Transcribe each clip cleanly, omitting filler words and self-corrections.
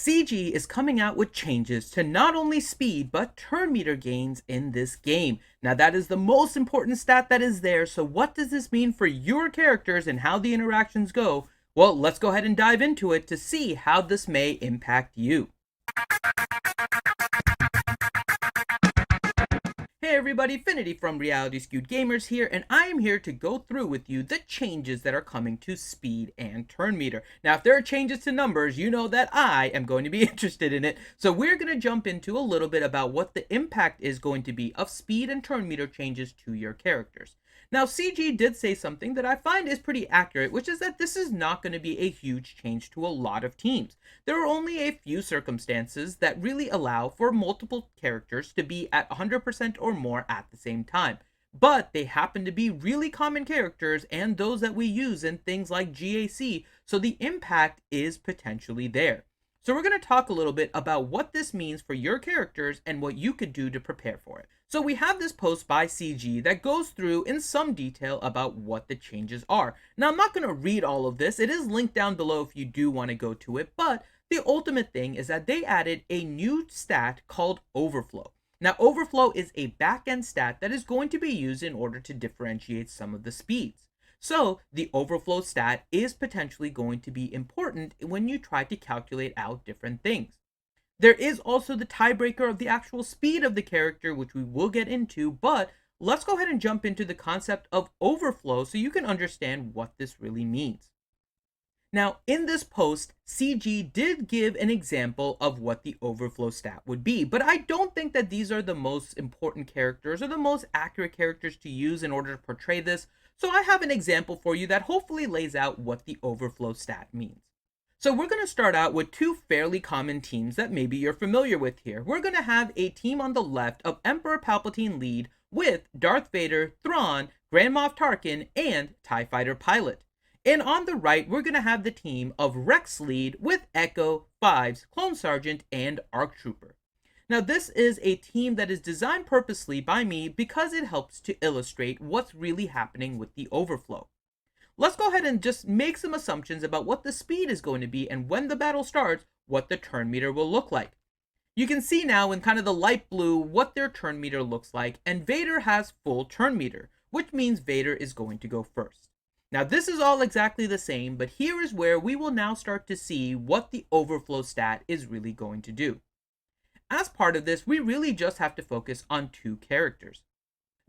CG is coming out with changes to not only speed but turn meter gains in this game. Now that is the most important stat that is there, so what does this mean for your characters and how the interactions go? Well, let's go ahead and dive into it to see how this may impact you. Hey everybody, Finity from Reality Skewed Gamers here, and I am here to go through with you the changes that are coming to speed and turn meter. Now, if there are changes to numbers, you know that I am going to be interested in it, so we're going to jump into a little bit about what the impact is going to be of speed and turn meter changes to your characters. Now, CG did say something that I find is pretty accurate, which is that this is not going to be a huge change to a lot of teams. There are only a few circumstances that really allow for multiple characters to be at 100% or more at the same time. But they happen to be really common characters and those that we use in things like GAC, so the impact is potentially there. So we're going to talk a little bit about what this means for your characters and what you could do to prepare for it. So we have this post by CG that goes through in some detail about what the changes are. Now I'm not going to read all of this, it is linked down below if you do want to go to it, but the ultimate thing is that they added a new stat called Overflow. Now Overflow is a back-end stat that is going to be used in order to differentiate some of the speeds. So the overflow stat is potentially going to be important when you try to calculate out different things. There is also the tiebreaker of the actual speed of the character, which we will get into, but let's go ahead and jump into the concept of overflow so you can understand what this really means. Now, in this post, CG did give an example of what the overflow stat would be, but I don't think that these are the most important characters or the most accurate characters to use in order to portray this, so I have an example for you that hopefully lays out what the overflow stat means. So we're going to start out with two fairly common teams that maybe you're familiar with here. We're going to have a team on the left of Emperor Palpatine lead with Darth Vader, Thrawn, Grand Moff Tarkin, and TIE Fighter Pilot. And on the right, we're going to have the team of Rex lead with Echo, Fives, Clone Sergeant, and ARC Trooper. Now this is a team that is designed purposely by me because it helps to illustrate what's really happening with the overflow. Let's go ahead and just make some assumptions about what the speed is going to be and when the battle starts, what the turn meter will look like. You can see now in kind of the light blue what their turn meter looks like, and Vader has full turn meter, which means Vader is going to go first. Now this is all exactly the same, but here is where we will now start to see what the overflow stat is really going to do. As part of this, we really just have to focus on two characters,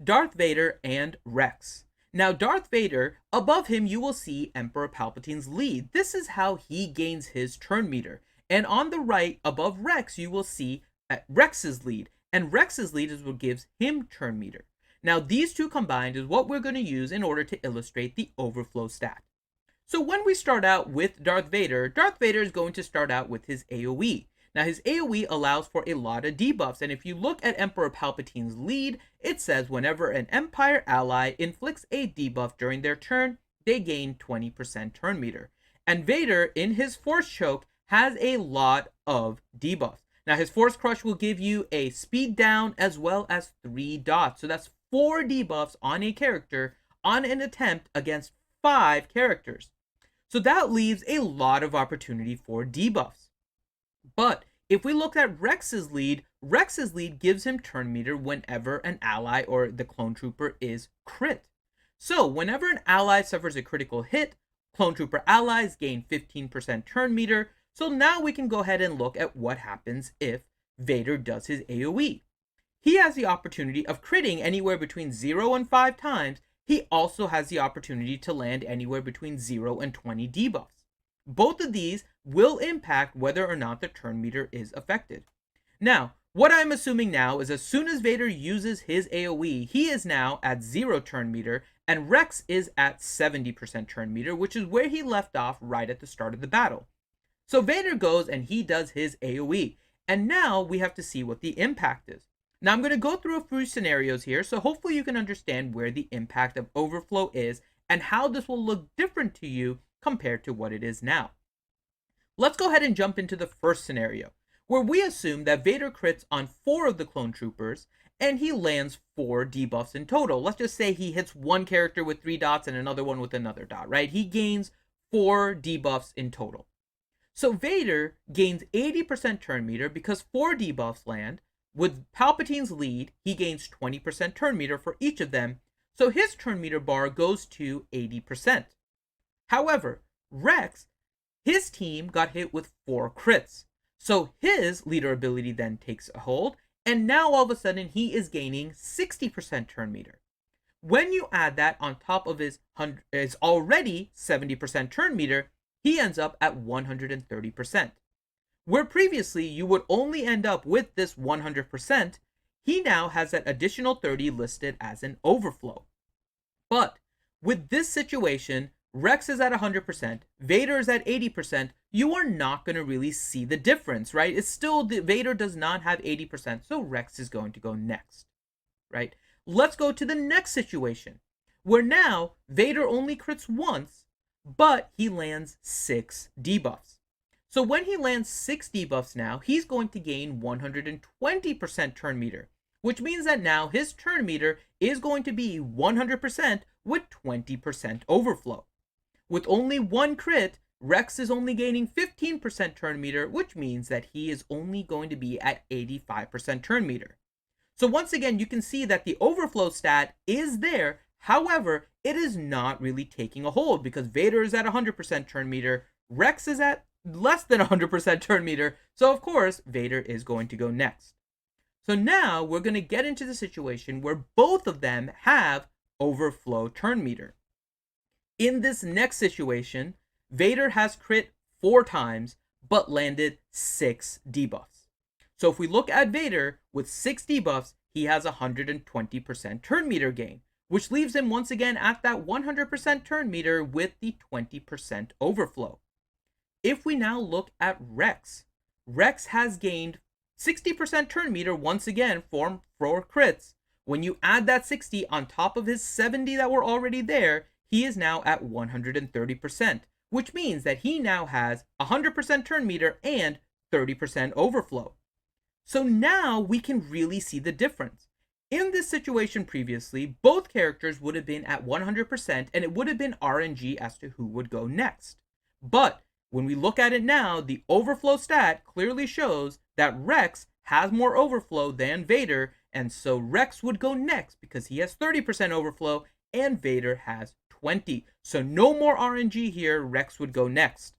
Darth Vader and Rex. Now Darth Vader, above him you will see Emperor Palpatine's lead. This is how he gains his turn meter. And on the right, above Rex, you will see Rex's lead. And Rex's lead is what gives him turn meter. Now these two combined is what we're going to use in order to illustrate the overflow stat. So when we start out with Darth Vader is going to start out with his AoE. Now his AoE allows for a lot of debuffs, and if you look at Emperor Palpatine's lead, it says whenever an Empire ally inflicts a debuff during their turn, they gain 20% turn meter. And Vader, in his Force Choke, has a lot of debuffs. Now his Force Crush will give you a speed down as well as 3 dots, so that's 4 debuffs on a character on an attempt against 5 characters. So that leaves a lot of opportunity for debuffs. But if we look at Rex's lead gives him turn meter whenever an ally or the clone trooper is crit. So whenever an ally suffers a critical hit, clone trooper allies gain 15% turn meter. So now we can go ahead and look at what happens if Vader does his AoE. He has the opportunity of critting anywhere between 0 and 5 times. He also has the opportunity to land anywhere between 0 and 20 debuffs. Both of these will impact whether or not the turn meter is affected. Now, what I'm assuming now is as soon as Vader uses his AoE, he is now at 0 turn meter, and Rex is at 70% turn meter, which is where he left off right at the start of the battle. So Vader goes and he does his AoE, and now we have to see what the impact is. Now I'm going to go through a few scenarios here, so hopefully you can understand where the impact of overflow is and how this will look different to you compared to what it is now. Let's go ahead and jump into the first scenario, where we assume that Vader crits on 4 of the clone troopers, and he lands 4 debuffs in total. Let's just say he hits one character with 3 dots and another one with another dot, right? He gains 4 debuffs in total. So Vader gains 80% turn meter because 4 debuffs land. With Palpatine's lead, he gains 20% turn meter for each of them, so his turn meter bar goes to 80%. However, Rex, his team got hit with 4 crits, so his leader ability then takes a hold, and now all of a sudden he is gaining 60% turn meter. When you add that on top of his already 70% turn meter, he ends up at 130%. Where previously you would only end up with this 100%, he now has that additional 30 listed as an overflow. But with this situation, Rex is at 100%, Vader is at 80%, you are not going to really see the difference, right? It's still, Vader does not have 80%, so Rex is going to go next, right? Let's go to the next situation, where now Vader only crits once, but he lands 6 debuffs. So when he lands 6 debuffs now, he's going to gain 120% turn meter, which means that now his turn meter is going to be 100% with 20% overflow. With only 1 crit, Rex is only gaining 15% turn meter, which means that he is only going to be at 85% turn meter. So once again, you can see that the overflow stat is there. However, it is not really taking a hold because Vader is at 100% turn meter, Rex is at less than 100% turn meter, so of course, Vader is going to go next. So now we're going to get into the situation where both of them have overflow turn meter. In this next situation, Vader has crit 4 times, but landed 6 debuffs. So if we look at Vader, with 6 debuffs, he has 120% turn meter gain, which leaves him once again at that 100% turn meter with the 20% overflow. If we now look at Rex, Rex has gained 60% turn meter once again from 4 crits. When you add that 60 on top of his 70 that were already there, he is now at 130%, which means that he now has 100% turn meter and 30% overflow. So now we can really see the difference. In this situation previously, both characters would have been at 100% and it would have been RNG as to who would go next. But when we look at it now, the overflow stat clearly shows that Rex has more overflow than Vader, and so Rex would go next because he has 30% overflow and Vader has 20. So no more RNG here, Rex would go next.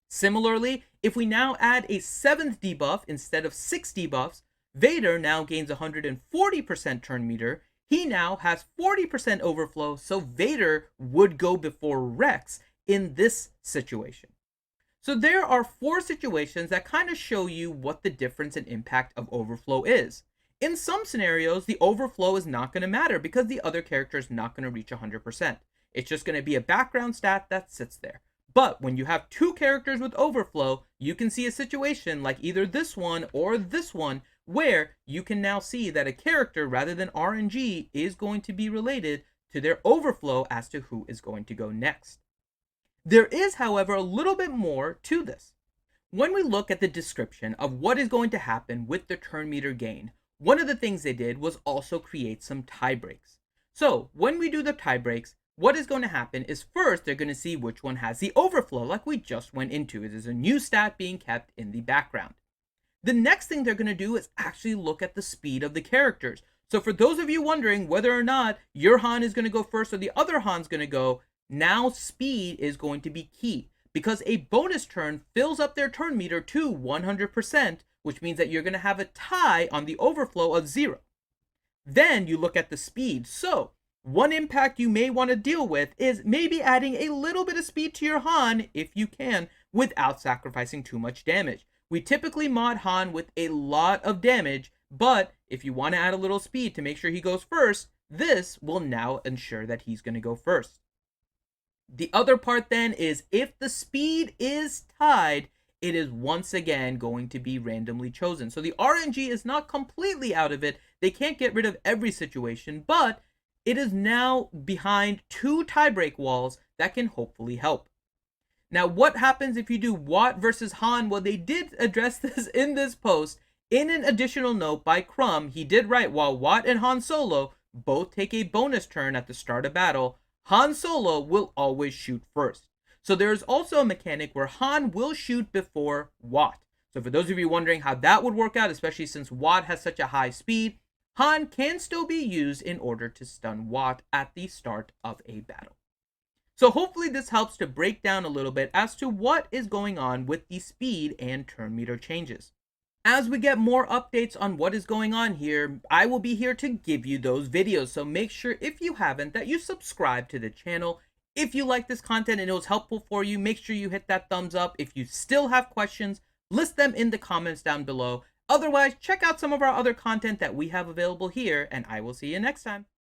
Similarly, if we now add a 7th debuff instead of 6 debuffs, Vader now gains 140% turn meter. He now has 40% overflow, so Vader would go before Rex in this situation. So there are 4 situations that kind of show you what the difference and impact of overflow is. In some scenarios, the overflow is not going to matter because the other character is not going to reach 100%. It's just going to be a background stat that sits there. But when you have 2 characters with overflow, you can see a situation like either this one or this one where you can now see that a character, rather than RNG, is going to be related to their overflow as to who is going to go next. There is, however, a little bit more to this. When we look at the description of what is going to happen with the turn meter gain, one of the things they did was also create some tie breaks. So when we do the tie breaks, what is going to happen is first they're going to see which one has the overflow like we just went into. It is a new stat being kept in the background. The next thing they're going to do is actually look at the speed of the characters. So for those of you wondering whether or not your Han is going to go first or the other Han's going to go, now speed is going to be key because a bonus turn fills up their turn meter to 100%, which means that you're going to have a tie on the overflow of 0. Then you look at the speed. So one impact you may want to deal with is maybe adding a little bit of speed to your Han if you can without sacrificing too much damage. We typically mod Han with a lot of damage, but if you want to add a little speed to make sure he goes first, this will now ensure that he's going to go first. The other part then is if the speed is tied, it is once again going to be randomly chosen. So the RNG is not completely out of it. They can't get rid of every situation, but it is now behind 2 tiebreak walls that can hopefully help. Now, what happens if you do Watt versus Han? Well, they did address this in this post. In an additional note by Crumb, he did write, while Watt and Han Solo both take a bonus turn at the start of battle, Han Solo will always shoot first. So there's also a mechanic where Han will shoot before Watt. So for those of you wondering how that would work out, especially since Watt has such a high speed, Han can still be used in order to stun Watt at the start of a battle. So hopefully this helps to break down a little bit as to what is going on with the speed and turn meter changes. As we get more updates on what is going on here, I will be here to give you those videos. So make sure, if you haven't, that you subscribe to the channel. If you like this content and it was helpful for you, make sure you hit that thumbs up. If you still have questions, list them in the comments down below. Otherwise, check out some of our other content that we have available here, and I will see you next time.